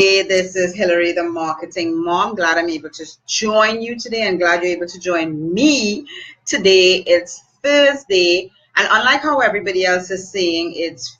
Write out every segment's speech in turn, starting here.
Hey, this is Hillary, the marketing mom. Glad I'm able to join you today and glad you're able to join me today. It's Thursday, and unlike how everybody else is saying it's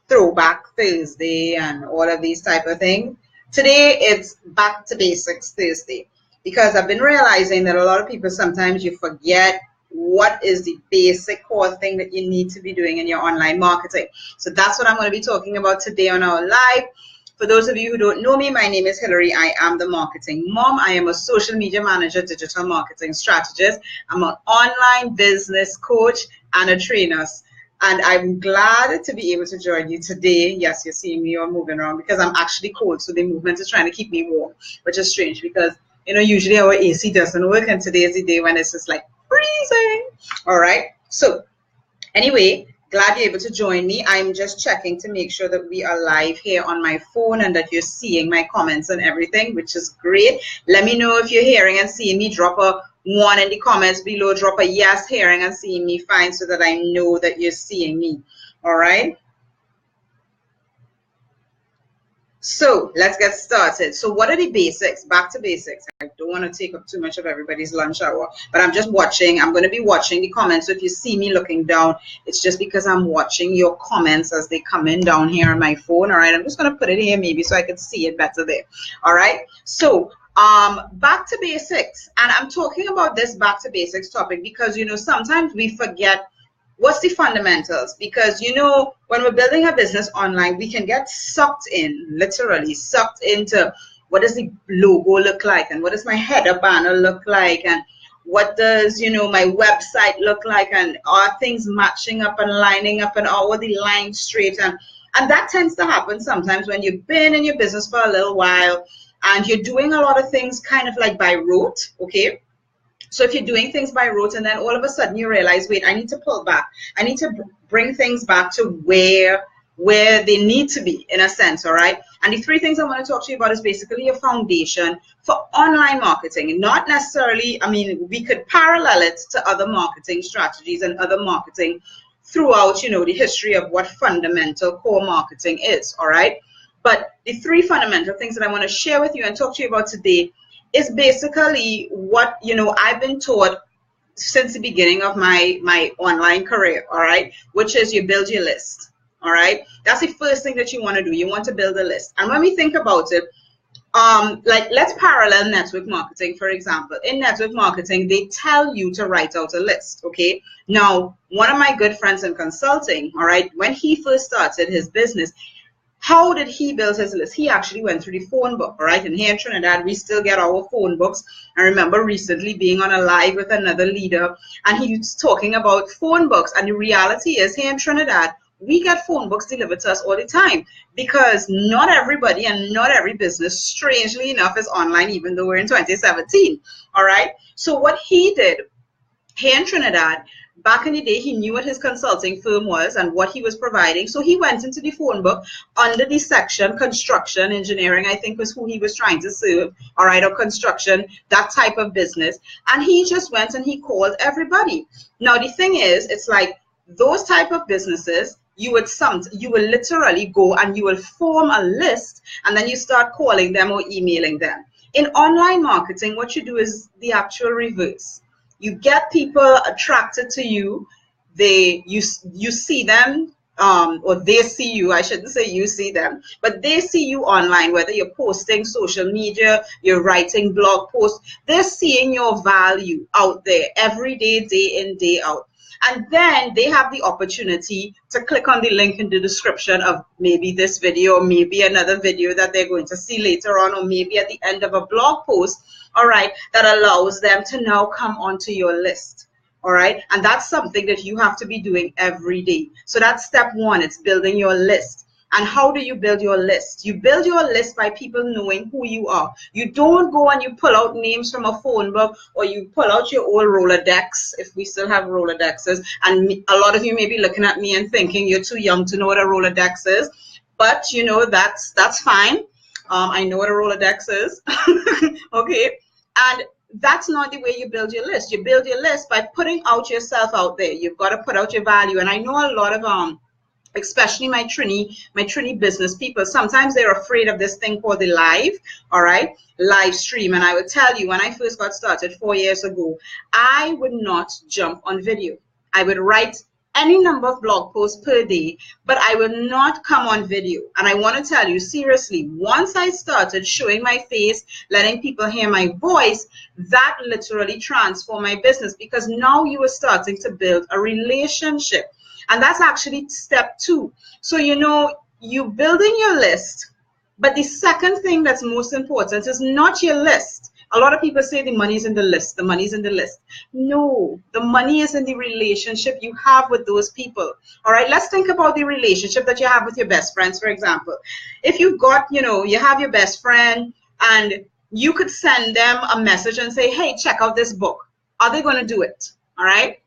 Throwback Thursday and all of these type of things, today it's Back to Basics Thursday, because I've been realizing that a lot of people, sometimes you forget what is the basic core thing that you need to be doing in your online marketing. So that's what I'm going to be talking about today on our live. For those of you who don't know me, my name is Hillary. I am the marketing mom. I am a social media manager, digital marketing strategist. I'm an online business coach and a trainer. And I'm glad to be able to join you today. Yes, you're seeing me or moving around because I'm actually cold. So the movement is trying to keep me warm, which is strange because, usually our AC doesn't work. And today is the day when it's just like freezing. All right. So anyway, glad you're able to join me. I'm just checking to make sure that we are live here on my phone and that you're seeing my comments and everything, which is great. Let me know if you're hearing and seeing me. Drop a 1 in the comments below. Drop a yes, hearing and seeing me fine, so that I know that you're seeing me. All right. So let's get started. So what are the basics? Back to basics. I don't want to take up too much of everybody's lunch hour, but I'm just watching. I'm going to be watching the comments. So if you see me looking down, it's just because I'm watching your comments as they come in down here on my phone. All right. I'm just going to put it here maybe so I can see it better there. All right. So back to basics. And I'm talking about this back to basics topic because, sometimes we forget what's the fundamentals, because when we're building a business online, we can get sucked in, literally sucked into what does the logo look like, and what does my header banner look like, and what does my website look like, and are things matching up and lining up, and are the lines straight, and that tends to happen sometimes when you've been in your business for a little while and you're doing a lot of things kind of like by rote. Okay. So if you're doing things by rote and then all of a sudden you realize, wait, I need to pull back. I need to bring things back to where they need to be, in a sense, all right? And the 3 things I want to talk to you about is basically a foundation for online marketing. Not necessarily, we could parallel it to other marketing strategies and other marketing throughout, the history of what fundamental core marketing is, all right? But the 3 fundamental things that I want to share with you and talk to you about today is basically what I've been taught since the beginning of my online career, all right, which is you build your list. All right, that's the first thing that you want to do. You want to build a list. And when we think about it, like let's parallel network marketing, for example. In network marketing, they tell you to write out a list. Okay, now one of my good friends in consulting, all right, when he first started his business, how did he build his list? He actually went through the phone book, all right? And here in Trinidad, we still get our phone books. I remember recently being on a live with another leader, and he was talking about phone books. And the reality is, here in Trinidad, we get phone books delivered to us all the time, because not everybody and not every business, strangely enough, is online, even though we're in 2017, all right? So what he did here in Trinidad, back in the day, he knew what his consulting firm was and what he was providing. So he went into the phone book under the section construction, engineering, I think was who he was trying to serve, all right, or construction, that type of business. And he just went and he called everybody. Now, the thing is, it's like those type of businesses, you would literally go and you will form a list, and then you start calling them or emailing them. In online marketing, what you do is the actual reverse. You get people attracted to you. You see them, or they see you. I shouldn't say you see them, but they see you online, whether you're posting social media, you're writing blog posts. They're seeing your value out there every day, day in, day out. And then they have the opportunity to click on the link in the description of maybe this video, or maybe another video that they're going to see later on, or maybe at the end of a blog post, all right, that allows them to now come onto your list, all right? And that's something that you have to be doing every day. So that's step 1, it's building your list. And how do you build your list? You build your list by people knowing who you are. You don't go and you pull out names from a phone book, or you pull out your old Rolodex, if we still have Rolodexes. And a lot of you may be looking at me and thinking you're too young to know what a Rolodex is. But, that's fine. I know what a Rolodex is. Okay. And that's not the way you build your list. You build your list by putting out yourself out there. You've got to put out your value. And I know a lot of especially my Trini business people. Sometimes they're afraid of this thing called the live, all right, live stream. And I would tell you, when I first got started 4 years ago, I would not jump on video. I would write any number of blog posts per day, but I will not come on video. And I want to tell you seriously, once I started showing my face, letting people hear my voice, that literally transformed my business, because now you are starting to build a relationship. And that's actually step 2. So, you know, you building your list, but the second thing that's most important is not your list. A lot of people say the money's in the list, the money's in the list. No, the money is in the relationship you have with those people. All right, let's think about the relationship that you have with your best friends, for example. If you've got, you know, you have your best friend and you could send them a message and say, hey, check out this book. Are they going to do it? All right.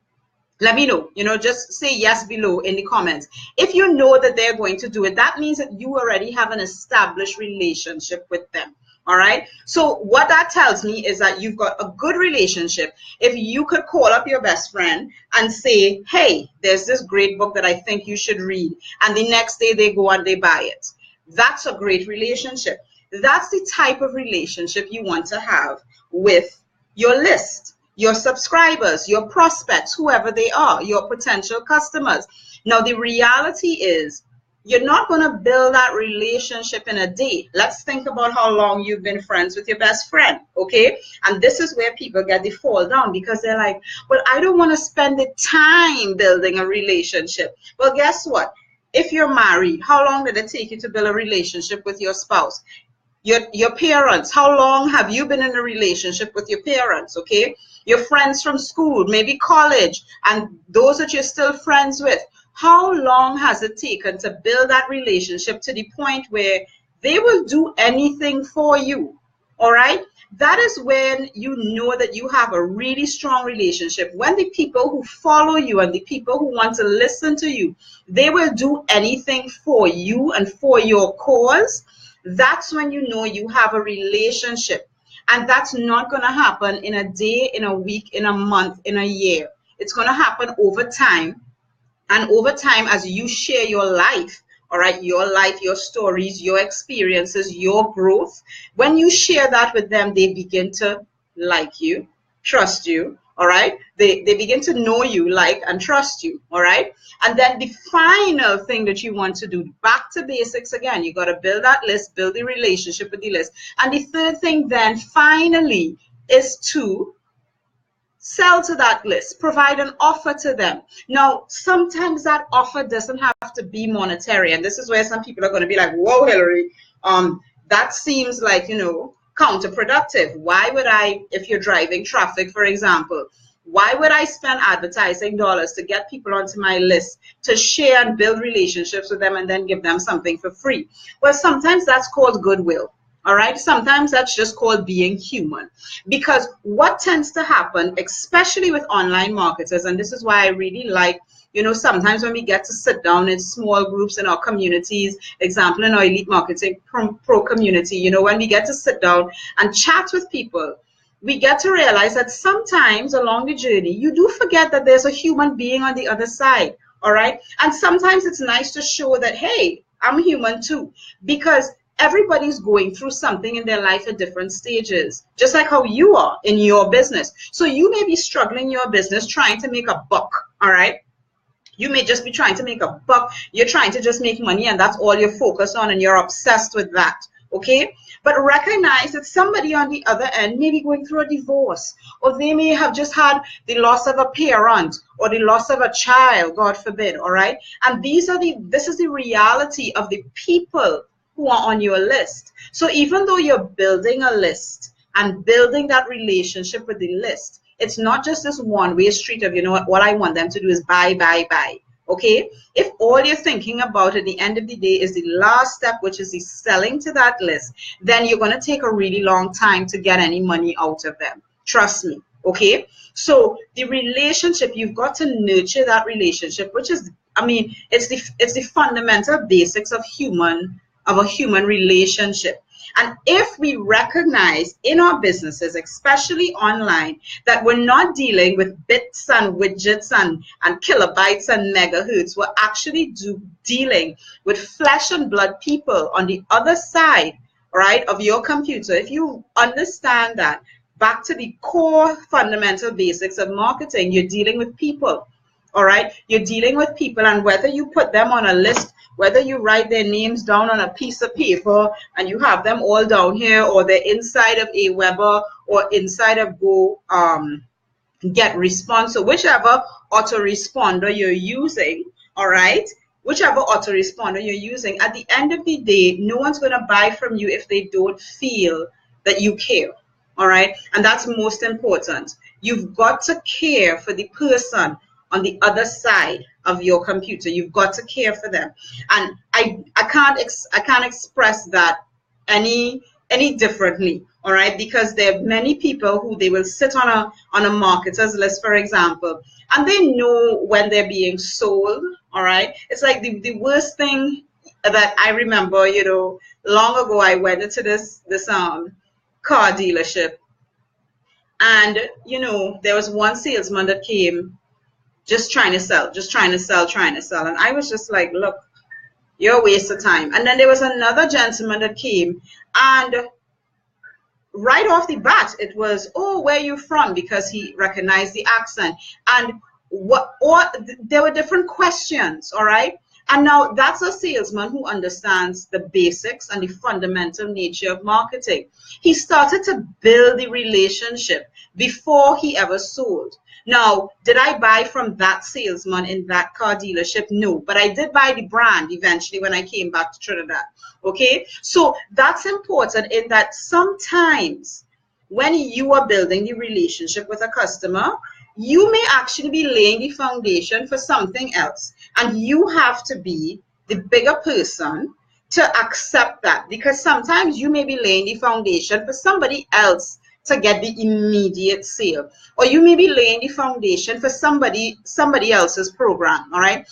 Let me know, you know, just say yes below in the comments. If you know that they're going to do it, that means that you already have an established relationship with them. All right. So what that tells me is that you've got a good relationship. If you could call up your best friend and say, hey, there's this great book that I think you should read, and the next day they go and they buy it. That's a great relationship. That's the type of relationship you want to have with your list, your subscribers, your prospects, whoever they are, your potential customers. Now, the reality is, you're not going to build that relationship in a day. Let's think about how long you've been friends with your best friend, okay? And this is where people get the fall down, because they're like, well, I don't want to spend the time building a relationship. Well, guess what? If you're married, how long did it take you to build a relationship with your spouse? Your parents, how long have you been in a relationship with your parents, okay? Your friends from school, maybe college, and those that you're still friends with. How long has it taken to build that relationship to the point where they will do anything for you? All right? That is when you know that you have a really strong relationship. When the people who follow you and the people who want to listen to you, they will do anything for you and for your cause. That's when you know you have a relationship. And that's not going to happen in a day, in a week, in a month, in a year. It's going to happen over time. And over time, as you share your life, all right, your life, your stories, your experiences, your growth, when you share that with them, they begin to like you, trust you, all right? They begin to know you, like, and trust you, all right? And then the final thing that you want to do, back to basics again, you got to build that list, build the relationship with the list. And the third thing then, finally, is to sell to that list, provide an offer to them. Now, sometimes that offer doesn't have to be monetary. And this is where some people are going to be like, whoa, Hillary, that seems like, you know, counterproductive. Why would I, if you're driving traffic, for example, why would I spend advertising dollars to get people onto my list, to share and build relationships with them and then give them something for free? Well, sometimes that's called goodwill. All right, sometimes that's just called being human. Because what tends to happen, especially with online marketers, and this is why I really like, you know, sometimes when we get to sit down in small groups in our communities, example in our Elite Marketing Pro community, you know, when we get to sit down and chat with people, we get to realize that sometimes along the journey, you do forget that there's a human being on the other side. All right, and sometimes it's nice to show that, hey, I'm human too, because everybody's going through something in their life at different stages, just like how you are in your business. So you may be struggling in your business trying to make a buck, all right? You may just be trying to make a buck. You're trying to just make money, and that's all you're focused on, and you're obsessed with that, okay? But recognize that somebody on the other end may be going through a divorce, or they may have just had the loss of a parent or the loss of a child, God forbid, all right? And this is the reality of the people who are on your list. So even though you're building a list and building that relationship with the list, it's not just this one-way street of, you know what I want them to do is buy, buy, buy. Okay? If all you're thinking about at the end of the day is the last step, which is the selling to that list, then you're going to take a really long time to get any money out of them. Trust me. Okay? So the relationship, you've got to nurture that relationship, which is, I mean, it's the fundamental basics of a human relationship. And if we recognize in our businesses, especially online, that we're not dealing with bits and widgets and kilobytes and megahertz, we're actually dealing with flesh and blood people on the other side, right, of your computer. If you understand that, back to the core fundamental basics of marketing, you're dealing with people. All right, you're dealing with people, and whether you put them on a list, whether you write their names down on a piece of paper and you have them all down here, or they're inside of Aweber or inside of Go Get Response, or whichever autoresponder you're using, all right, whichever autoresponder you're using, at the end of the day, no one's going to buy from you if they don't feel that you care. All right, and that's most important. You've got to care for the person on the other side of your computer. You've got to care for them, and I can't express that any differently. All right, because there are many people who they will sit on a marketer's list, for example, and they know when they're being sold. All right, it's like the worst thing that I remember. You know, long ago I went into this car dealership, and you know, there was one salesman that came just trying to sell, and I was just like, look, you're a waste of time. And then there was another gentleman that came, and right off the bat it was, oh, where are you from, because he recognized the accent, and there were different questions. All right, and now that's a salesman who understands the basics and the fundamental nature of marketing. He started to build the relationship before he ever sold. Now, did I buy from that salesman in that car dealership? No, but I did buy the brand eventually when I came back to Trinidad. Okay, so that's important, in that sometimes when you are building the relationship with a customer, you may actually be laying the foundation for something else, and you have to be the bigger person to accept that, because sometimes you may be laying the foundation for somebody else to get the immediate sale, or you may be laying the foundation for somebody else's program. All right,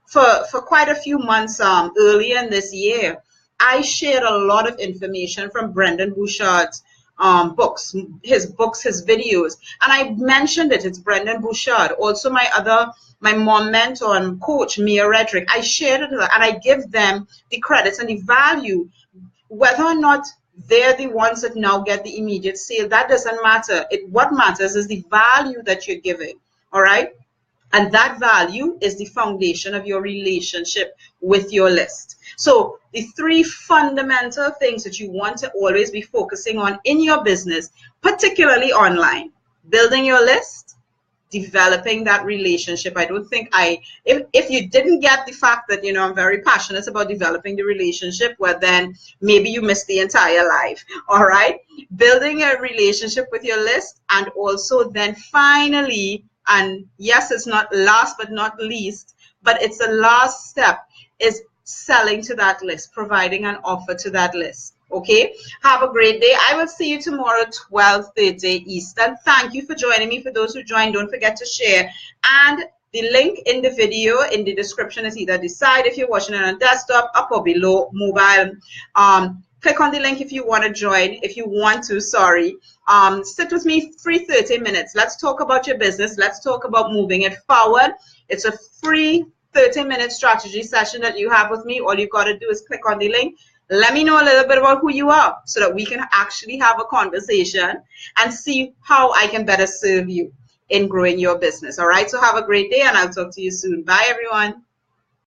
for quite a few months earlier in this year, I shared a lot of information from Brendon Burchard's books, his videos, and I mentioned it's Brendon Burchard. Also my mom mentor and coach, Mia Redrick, I shared it, and I give them the credits and the value. Whether or not they're the ones that now get the immediate sale, that doesn't matter. What matters is the value that you're giving. All right, and that value is the foundation of your relationship with your list. So the three fundamental things that you want to always be focusing on in your business, particularly online: building your list, developing that relationship. I don't think if you didn't get the fact that, you know, I'm very passionate about developing the relationship, well, then maybe you missed the entire life. All right, building a relationship with your list, and also then finally, and yes, it's not last but not least, but it's the last step, is selling to that list, providing an offer to that list. Okay, have a great day. I will see you tomorrow, 12:30 Eastern. Thank you for joining me. For those who joined, don't forget to share. And the link in the video in the description is either the side if you're watching it on desktop, up or below mobile. Click on the link if you want to join, if you want to, sorry. Sit with me for 30 minutes. Let's talk about your business. Let's talk about moving it forward. It's a free 30-minute strategy session that you have with me. All you've got to do is click on the link. Let me know a little bit about who you are, so that we can actually have a conversation and see how I can better serve you in growing your business. All right, so have a great day, and I'll talk to you soon. Bye, everyone.